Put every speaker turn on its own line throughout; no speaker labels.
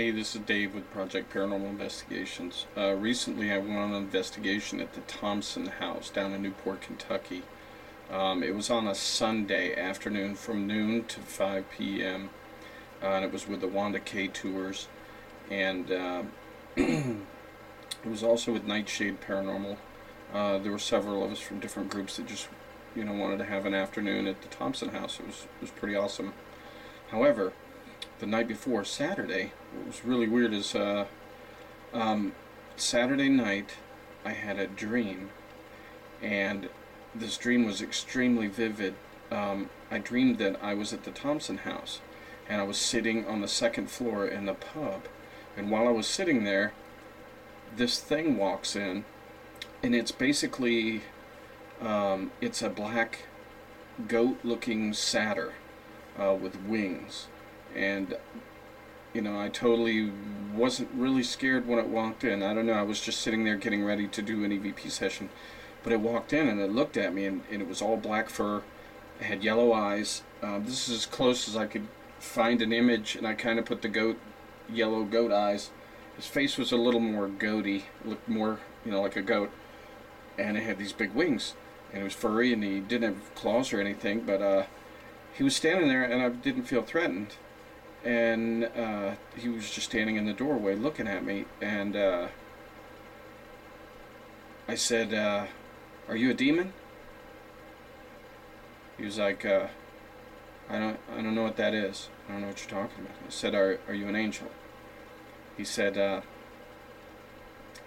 Hey, this is Dave with Project Paranormal Investigations. Recently I went on an investigation at the Thompson House down in Newport, Kentucky. It was on a Sunday afternoon from noon to 5 p.m. And it was with the Wanda K Tours. And it was also with Nightshade Paranormal. There were several of us from different groups that just, wanted to have an afternoon at the Thompson House. It was pretty awesome. However, the night before, Saturday, what was really weird is Saturday night I had a dream, and this dream was extremely vivid. I dreamed that I was at the Thompson House, and I was sitting on the second floor in the pub, and while I was sitting there, this thing walks in, and it's basically it's a black goat-looking satyr with wings. And I totally wasn't really scared when it walked in. I don't know, I was just sitting there getting ready to do an EVP session, but it walked in and it looked at me, and it was all black fur. It had yellow eyes. This is as close as I could find an image, and I kind of put the yellow goat eyes. His face was a little more goaty, looked more like a goat, and it had these big wings, and it was furry, and he didn't have claws or anything, but he was standing there, and I didn't feel threatened. And he was just standing in the doorway looking at me, and I said, "Are you a demon?" He was like, "I don't know what that is. I don't know what you're talking about." I said, "Are you an angel?" He said, "I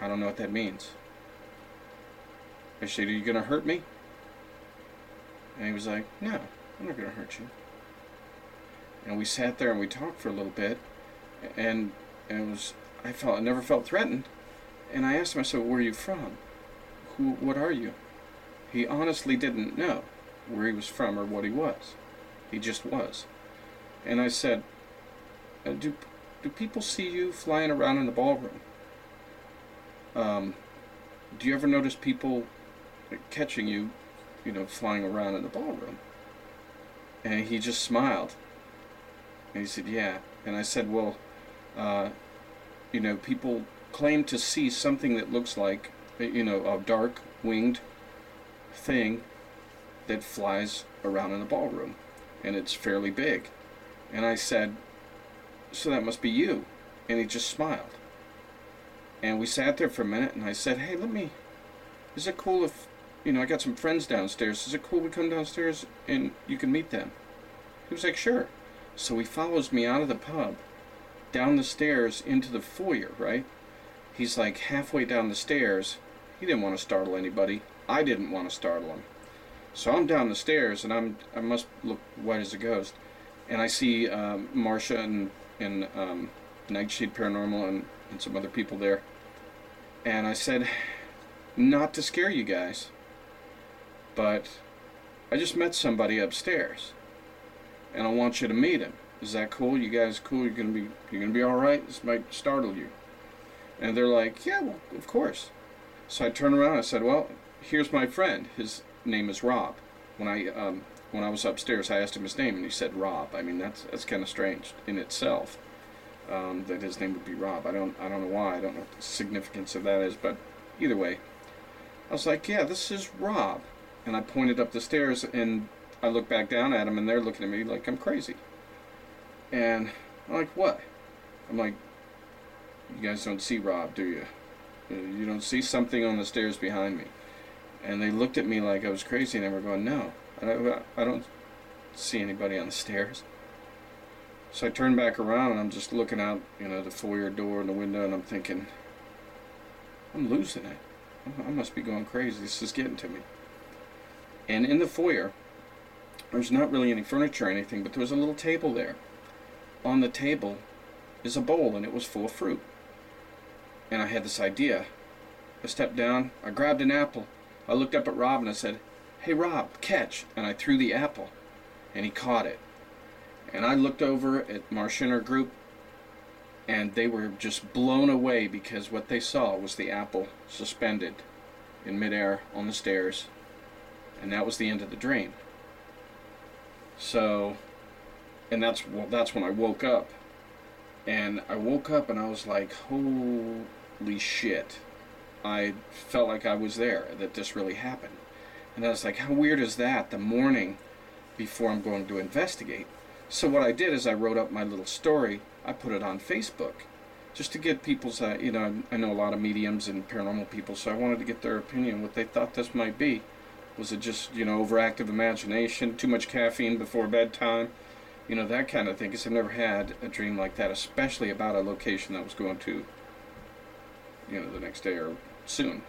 don't know what that means." I said, "Are you gonna hurt me?" And he was like, "No, I'm not gonna hurt you." And we sat there and we talked for a little bit, and I never felt threatened. And I asked him, I said, "Where are you from? What are you?" He honestly didn't know where he was from or what he was. He just was. And I said, do people see you flying around in the ballroom? Do you ever notice people catching you, flying around in the ballroom?" And he just smiled. And he said, "Yeah." And I said, "Well, people claim to see something that looks like, a dark winged thing that flies around in the ballroom, and it's fairly big." And I said, "So that must be you." And he just smiled. And we sat there for a minute, and I said, "Hey, is it cool if, I got some friends downstairs. Is it cool we come downstairs and you can meet them?" He was like, "Sure." So he follows me out of the pub, down the stairs into the foyer, right? He's like halfway down the stairs. He didn't want to startle anybody. I didn't want to startle him. So I'm down the stairs, and I must look white as a ghost. And I see Marcia and Nightshade Paranormal and some other people there. And I said, "Not to scare you guys, but I just met somebody upstairs, and I want you to meet him. Is that cool? You guys cool? You're gonna be all right? This might startle you." And they're like, "Yeah, well, of course." So I turned around and I said, "Well, here's my friend. His name is Rob." When I was upstairs, I asked him his name, and he said Rob. I mean, that's kind of strange in itself, that his name would be Rob. I don't know why. I don't know what the significance of that is, but either way, I was like, "Yeah, this is Rob." And I pointed up the stairs, and I look back down at them, and they're looking at me like I'm crazy. And I'm like, "What?" I'm like, "You guys don't see Rob, do you? You don't see something on the stairs behind me?" And they looked at me like I was crazy, and they were going, "No, I don't see anybody on the stairs." So I turned back around, and I'm just looking out, the foyer door and the window, and I'm thinking, I'm losing it. I must be going crazy. This is getting to me. And in the foyer, there's not really any furniture or anything, but there was a little table there. On the table is a bowl, and it was full of fruit. And I had this idea. I stepped down, I grabbed an apple. I looked up at Rob and I said, "Hey Rob, catch." And I threw the apple, and he caught it. And I looked over at Marcia and her group, and they were just blown away, because what they saw was the apple suspended in midair on the stairs. And that was the end of the dream. So, and that's when I woke up. And I woke up and I was like, holy shit. I felt like I was there, that this really happened. And I was like, how weird is that, the morning before I'm going to investigate? So what I did is I wrote up my little story. I put it on Facebook just to get people's, I know a lot of mediums and paranormal people, so I wanted to get their opinion, what they thought this might be. Was it just, overactive imagination, too much caffeine before bedtime? That kind of thing, because I've never had a dream like that, especially about a location that I was going to, the next day or soon.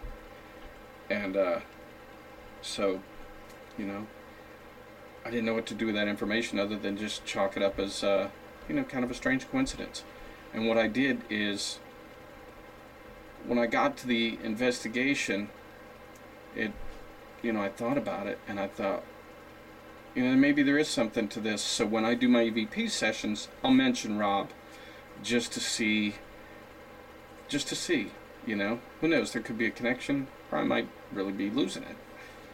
And so, I didn't know what to do with that information other than just chalk it up as, kind of a strange coincidence. And what I did is, when I got to the investigation, I thought about it, and I thought, maybe there is something to this. So when I do my EVP sessions, I'll mention Rob, just to see, who knows, there could be a connection, or I might really be losing it.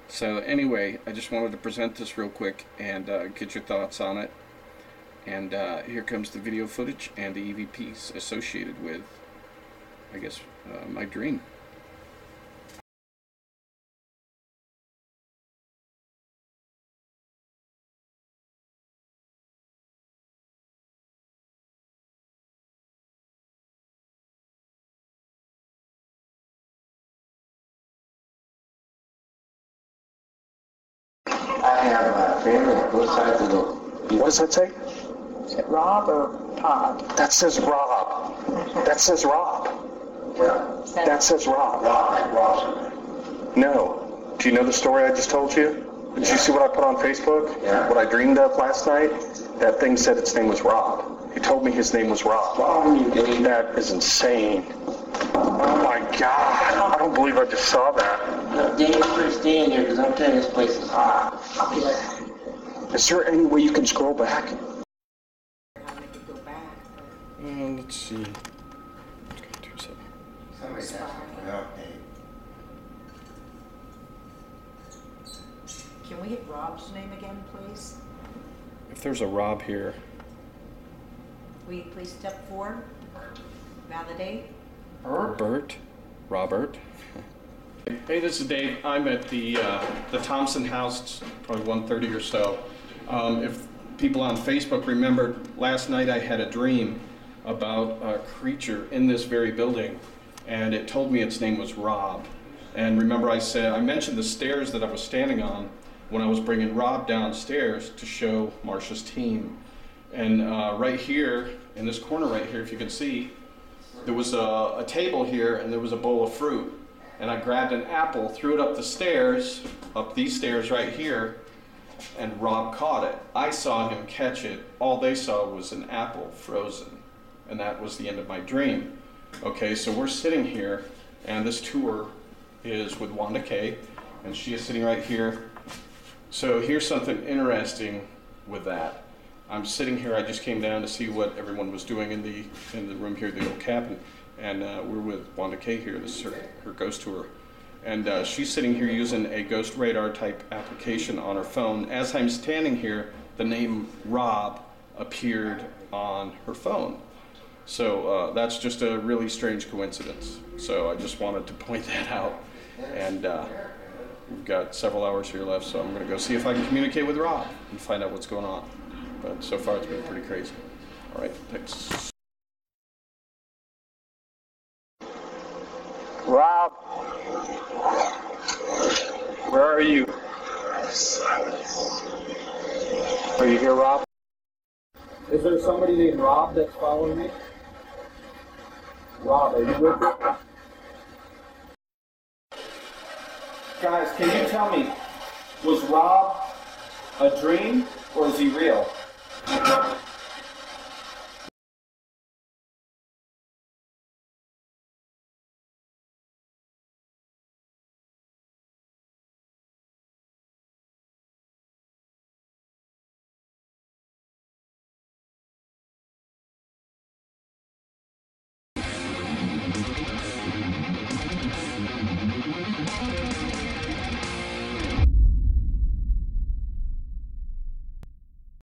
So anyway, I just wanted to present this real quick and get your thoughts on it. And here comes the video footage and the EVPs associated with, I guess, my dream.
I have family on both sides of the...
What does that say?
Is it Rob or Todd?
That says Rob. That says Rob.
Yeah.
That says Rob.
Rob, like Rob.
No. Do you know the story I just told you? Did you see what I put on Facebook?
Yeah.
What I dreamed of last night? That thing said its name was Rob. He told me his name was Rob. That is insane. Oh my God. I don't believe I just saw that.
No, Dave, please stay in here because I'm telling you, this place is hot. I'll be like...
Is there any way you can scroll back?
Let's see.
Somebody's asking for help, Dave.
Can we get Rob's name again, please?
If there's a Rob here.
Will you please step forward? Validate.
Robert. Hey, this is Dave. I'm at the Thompson House, probably 1:30 or so. If people on Facebook remembered, last night I had a dream about a creature in this very building, and it told me its name was Rob. And remember, I mentioned the stairs that I was standing on when I was bringing Rob downstairs to show Marsha's team. And right here, in this corner right here, if you can see, there was a table here, and there was a bowl of fruit. And I grabbed an apple, threw it up the stairs, up these stairs right here, and Rob caught it. I saw him catch it. All they saw was an apple frozen. And that was the end of my dream. Okay, so we're sitting here, and this tour is with Wanda Kay, and she is sitting right here. So here's something interesting with that. I'm sitting here, I just came down to see what everyone was doing in the room here, the old cabin, and we're with Wanda Kay here. This is her ghost tour. And she's sitting here using a ghost radar type application on her phone. As I'm standing here, the name Rob appeared on her phone. So that's just a really strange coincidence. So I just wanted to point that out. And we've got several hours here left, so I'm going to go see if I can communicate with Rob and find out what's going on. But so far it's been pretty crazy. All right, thanks.
Rob, where are you? Are you here, Rob?
Is there somebody named Rob that's following me? Rob, are you with me? Guys, can you tell me, was Rob a dream or is he real?